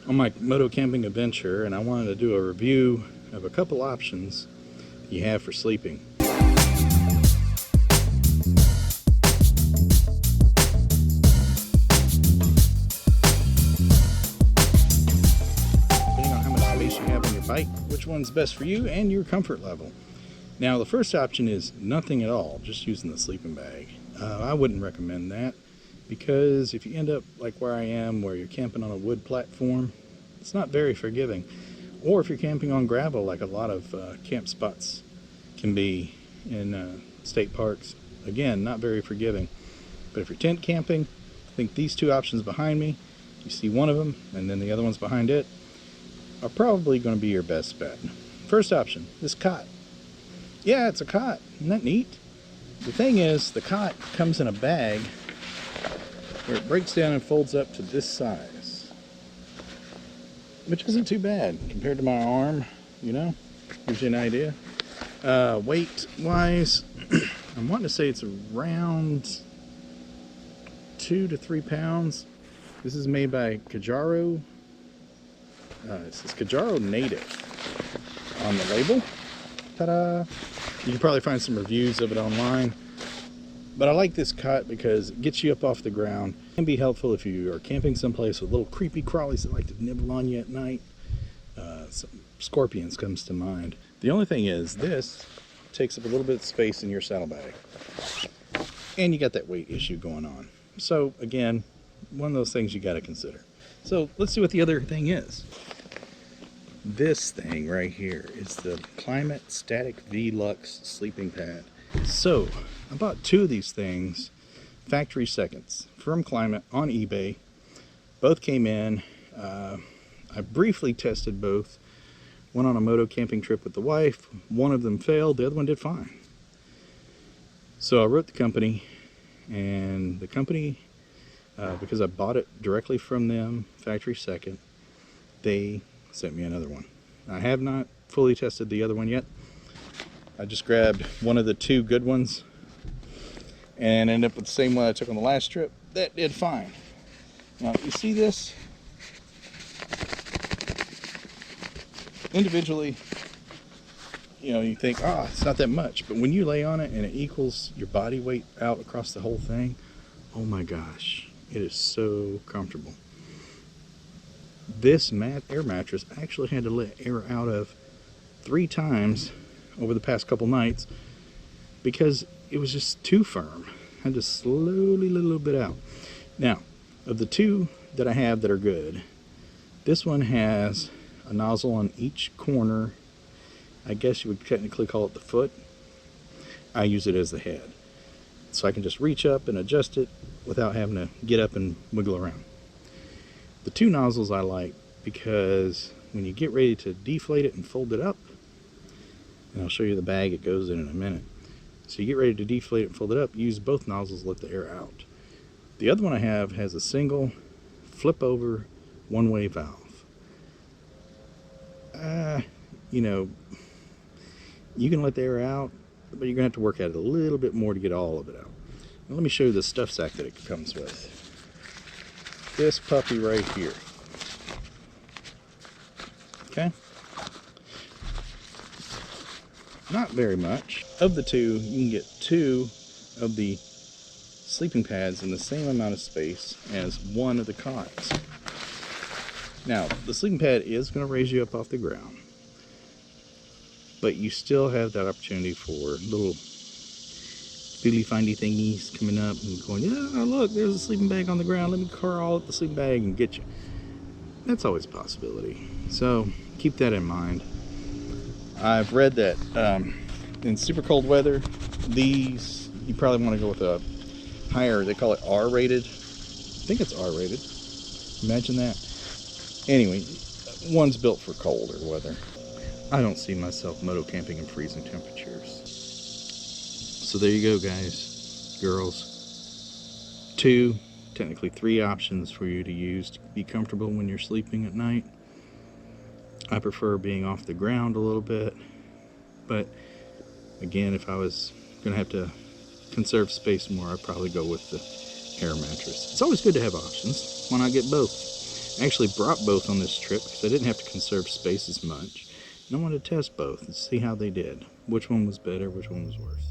on my motocamping adventure, and I wanted to do a review of a couple options you have for sleeping. Depending on how much space you have on your bike, which one's best for you and your comfort level. Now, the first option is nothing at all, just using the sleeping bag. I wouldn't recommend that, because if you end up like where I am, where you're camping on a wood platform, it's not very forgiving. Or if you're camping on gravel, like a lot of camp spots can be in state parks, again, not very forgiving. But if you're tent camping, I think these two options behind me, you see one of them and then the other one's behind it, are probably going to be your best bet. First option, this cot. Yeah, it's a cot. Isn't that neat? The thing is, the cot comes in a bag where it breaks down and folds up to this size, which isn't too bad compared to my arm, you know, gives you an idea. Weight wise, I'm wanting to say it's around 2 to 3 pounds. This is made by Kjaro. It says Kjaro Native on the label. Ta-da! You can probably find some reviews of it online. But I like this cot because it gets you up off the ground. It can be helpful if you are camping someplace with little creepy crawlies that like to nibble on you at night. Some scorpions comes to mind. The only thing is, this takes up a little bit of space in your saddlebag. And you got that weight issue going on. So again, one of those things you got to consider. So let's see what the other thing is. This thing right here is the Climate Static V-Lux sleeping pad. So I bought 2 of these things, factory seconds, from Climate on eBay. Both came in. I briefly tested both. Went on a moto camping trip with the wife. One of them failed, the other one did fine. So I wrote the company, and the company, because I bought it directly from them, factory second, they sent me another one. I have not fully tested the other one yet. I just grabbed one of the 2 good ones and ended up with the same one I took on the last trip. That did fine. Now, you see this? Individually, you know, you think, oh, it's not that much. But when you lay on it and it equals your body weight out across the whole thing, oh my gosh, it is so comfortable. This air mattress I actually had to let air out of 3 times over the past couple nights because it was just too firm. I had to slowly let a little bit out. Now, of the 2 that I have that are good, this one has a nozzle on each corner. I guess you would technically call it the foot. I use it as the head. So I can just reach up and adjust it without having to get up and wiggle around. The 2 nozzles I like because when you get ready to deflate it and fold it up, and I'll show you the bag it goes in a minute. So you get ready to deflate it and fold it up, use both nozzles, let the air out. The other one I have has a single flip over one-way valve. You know, you can let the air out, but you're gonna have to work at it a little bit more to get all of it out. Now let me show you the stuff sack that it comes with. This puppy right here. Okay. Not very much. Of the 2, you can get 2 of the sleeping pads in the same amount of space as one of the cots. Now, the sleeping pad is going to raise you up off the ground, but you still have that opportunity for little feely-findy thingies coming up and going, yeah, look, there's a sleeping bag on the ground. Let me crawl up the sleeping bag and get you. That's always a possibility. So keep that in mind. I've read that in super cold weather, these, you probably want to go with a higher, they call it R-rated. I think it's R-rated. Imagine that. Anyway, one's built for colder weather. I don't see myself moto camping in freezing temperatures. So there you go, guys, girls. 2, technically 3 options for you to use to be comfortable when you're sleeping at night. I prefer being off the ground a little bit, but again, if I was going to have to conserve space more, I'd probably go with the air mattress. It's always good to have options. Why not get both? I actually brought both on this trip because I didn't have to conserve space as much. And I wanted to test both and see how they did. Which one was better, which one was worse.